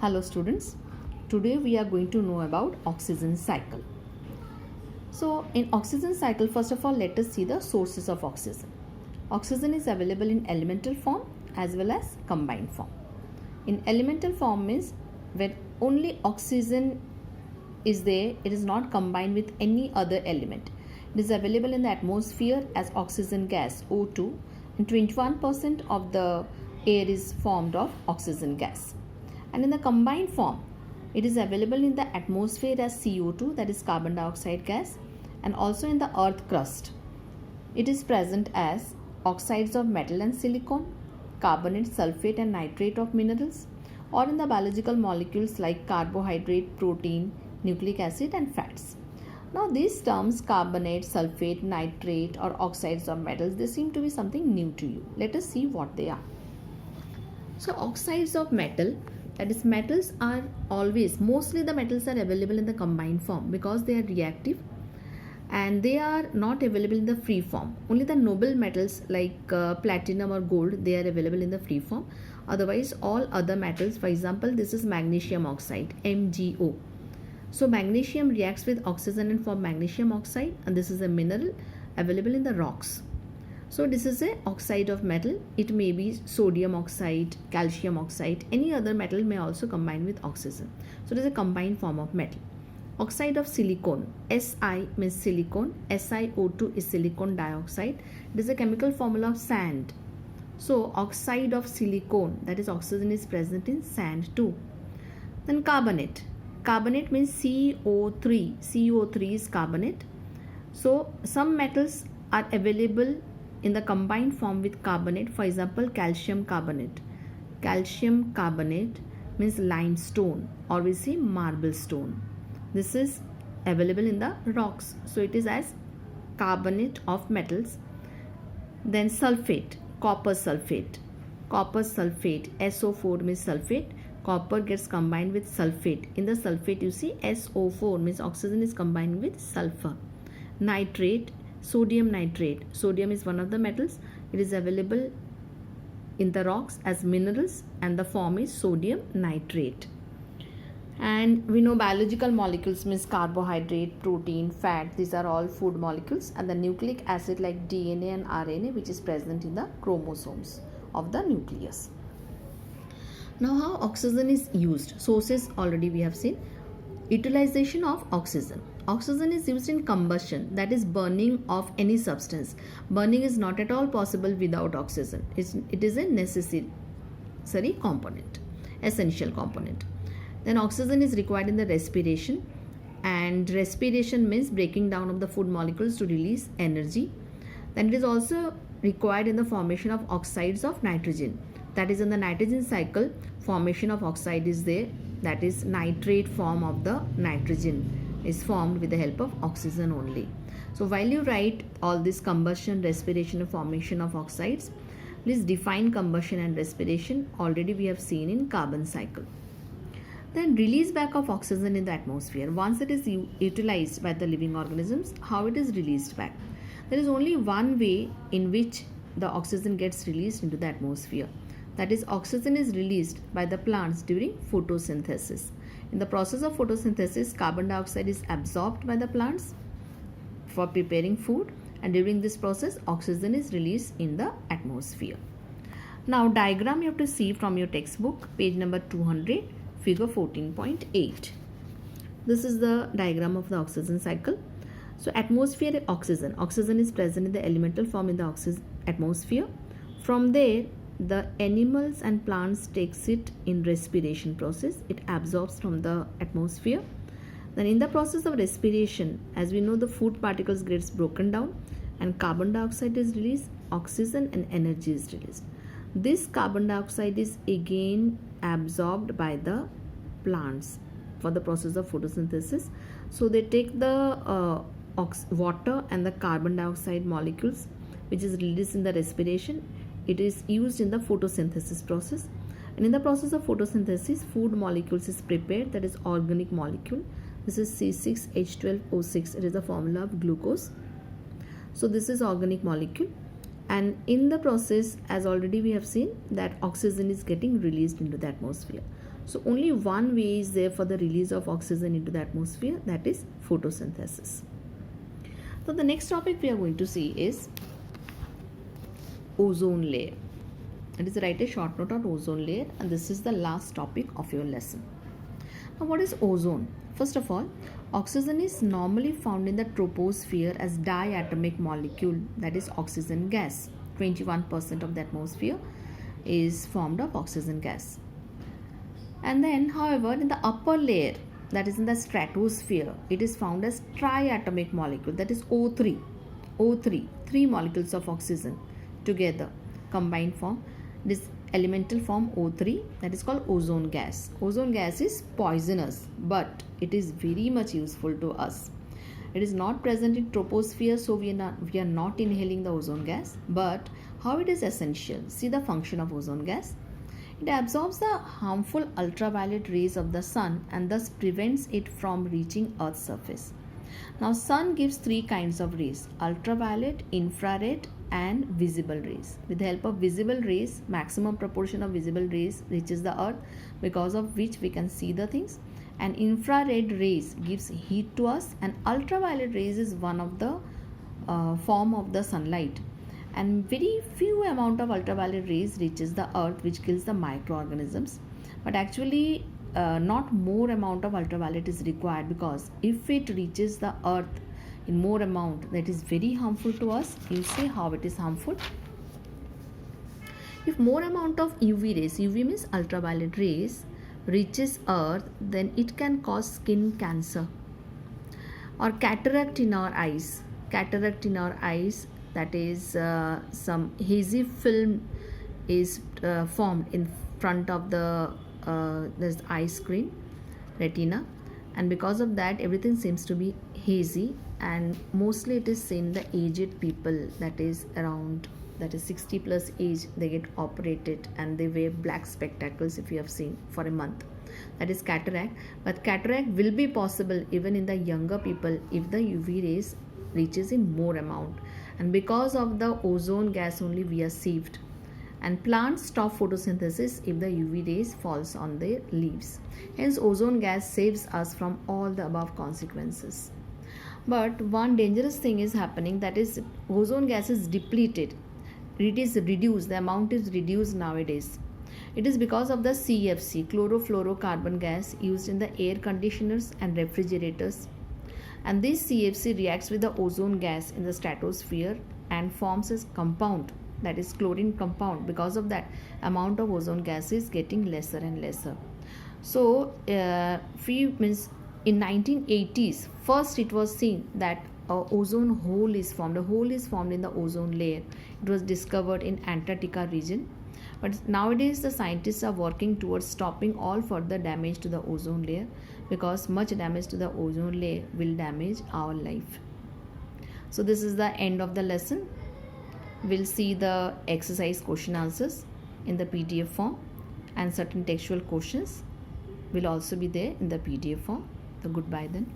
Hello students, today we are going to know about oxygen cycle. So in oxygen cycle, first of all let us see the sources of oxygen. Oxygen is available in elemental form as well as combined form. In elemental form means where only oxygen is there, it is not combined with any other element. It is available in the atmosphere as oxygen gas O2 and 21% of the air is formed of oxygen gas. And in the combined form, it is available in the atmosphere as CO2, that is carbon dioxide gas, and also in the earth crust. It is present as oxides of metal and silicon, carbonate, sulfate and nitrate of minerals, or in the biological molecules like carbohydrate, protein, nucleic acid and fats. Now these terms carbonate, sulfate, nitrate or oxides of metals, they seem to be something new to you. Let us see what they are. So oxides of metal, that is metals are mostly the metals are available in the combined form because they are reactive and they are not available in the free form. Only the noble metals like platinum or gold, they are available in the free form. Otherwise all other metals, for example this is magnesium oxide, MgO. So magnesium reacts with oxygen and form magnesium oxide, and this is a mineral available in the rocks. So this is a oxide of metal. It may be sodium oxide, calcium oxide, any other metal may also combine with oxygen. So it is a combined form of metal. Oxide of silicon, Si means silicon, SiO2 is silicon dioxide. It is a chemical formula of sand. So oxide of silicon, that is oxygen is present in sand too. Then carbonate. Carbonate means CO3. CO3 is carbonate. So some metals are available in the combined form with carbonate. For example, calcium carbonate. Calcium carbonate means limestone, or we say marble stone. This is available in the rocks. So it is as carbonate of metals. Then sulfate, copper sulfate. Copper sulfate, SO4 means sulfate. Copper gets combined with sulfate. In the sulfate you see SO4 means oxygen is combined with sulfur. Nitrate, sodium nitrate. Sodium is one of the metals. It is available in the rocks as minerals and the form is sodium nitrate. And we know biological molecules means carbohydrate, protein, fat, these are all food molecules, and the nucleic acid like DNA and RNA which is present in the chromosomes of the nucleus. Now how oxygen is used? Sources already we have seen. Utilization of oxygen. Oxygen is used in combustion, that is burning of any substance. Burning is not at all possible without oxygen. It is a necessary component, essential component. Then oxygen is required in the respiration, and respiration means breaking down of the food molecules to release energy. Then it is also required in the formation of oxides of nitrogen. That is in the nitrogen cycle, formation of oxide is there, that is nitrate form of the nitrogen is formed with the help of oxygen only. So while you write all this combustion, respiration and formation of oxides, please define combustion and respiration. Already we have seen in carbon cycle. Then release back of oxygen in the atmosphere. Once it is utilized by the living organisms, how it is released back? There is only one way in which the oxygen gets released into the atmosphere. That is, oxygen is released by the plants during photosynthesis. In the process of photosynthesis, carbon dioxide is absorbed by the plants for preparing food, and during this process, oxygen is released in the atmosphere. Now, diagram you have to see from your textbook, page number 200, figure 14.8. This is the diagram of the oxygen cycle. So, atmospheric oxygen. Oxygen is present in the elemental form in the atmosphere. From there, the animals and plants takes it in respiration process. It absorbs from the atmosphere. Then in the process of respiration, as we know, the food particles gets broken down and carbon dioxide is released, oxygen and energy is released. This carbon dioxide is again absorbed by the plants for the process of photosynthesis. So they take the water and the carbon dioxide molecules which is released in the respiration. It is used in the photosynthesis process, and in the process of photosynthesis food molecules is prepared, that is organic molecule. This is C6H12O6. It is the formula of glucose. So this is organic molecule, and in the process, as already we have seen, that oxygen is getting released into the atmosphere. So only one way is there for the release of oxygen into the atmosphere, that is photosynthesis. So the next topic we are going to see is ozone layer. It is write a short note on ozone layer, and this is the last topic of your lesson. Now what is ozone? First of all, oxygen is normally found in the troposphere as diatomic molecule, that is oxygen gas. 21% of the atmosphere is formed of oxygen gas. And then, however, in the upper layer, that is in the stratosphere, it is found as triatomic molecule, that is O3. O3, three molecules of oxygen together combined form this elemental form O3, that is called ozone gas. Ozone gas is poisonous, but it is very much useful to us. It is not present in troposphere, so we are not inhaling the ozone gas. But how it is essential? See the function of ozone gas. It absorbs the harmful ultraviolet rays of the sun and thus prevents it from reaching Earth's surface. Now, sun gives three kinds of rays: ultraviolet, infrared, and visible rays. With the help of visible rays, maximum proportion of visible rays reaches the earth, because of which we can see the things. And infrared rays gives heat to us, and ultraviolet rays is one of the form of the sunlight. And very few amount of ultraviolet rays reaches the earth, which kills the microorganisms. But actually not more amount of ultraviolet is required, because if it reaches the earth in more amount, that is very harmful to us. You see how it is harmful. If more amount of UV rays, UV means ultraviolet rays, reaches earth, then it can cause skin cancer or cataract in our eyes. Cataract in our eyes, that is some hazy film is formed in front of the this eye screen, retina, and because of that everything seems to be hazy, and mostly it is seen the aged people, that is 60 plus age, they get operated and they wear black spectacles, if you have seen, for a month. That is cataract. But cataract will be possible even in the younger people if the UV rays reaches in more amount, and because of the ozone gas only we are saved. And plants stop photosynthesis if the UV rays falls on their leaves. Hence ozone gas saves us from all the above consequences. But one dangerous thing is happening, that is ozone gas is depleted. It is reduced, the amount is reduced nowadays. It is because of the CFC, chlorofluorocarbon gas, used in the air conditioners and refrigerators. And this CFC reacts with the ozone gas in the stratosphere and forms a compound, that is chlorine compound. Because of that, amount of ozone gas is getting lesser and lesser. So in 1980s, first it was seen that ozone hole is formed. A hole is formed in the ozone layer. It was discovered in Antarctica region. But nowadays the scientists are working towards stopping all further damage to the ozone layer, because much damage to the ozone layer will damage our life. So this is the end of the lesson. We'll see the exercise question answers in the PDF form, and certain textual questions will also be there in the PDF form. So goodbye then.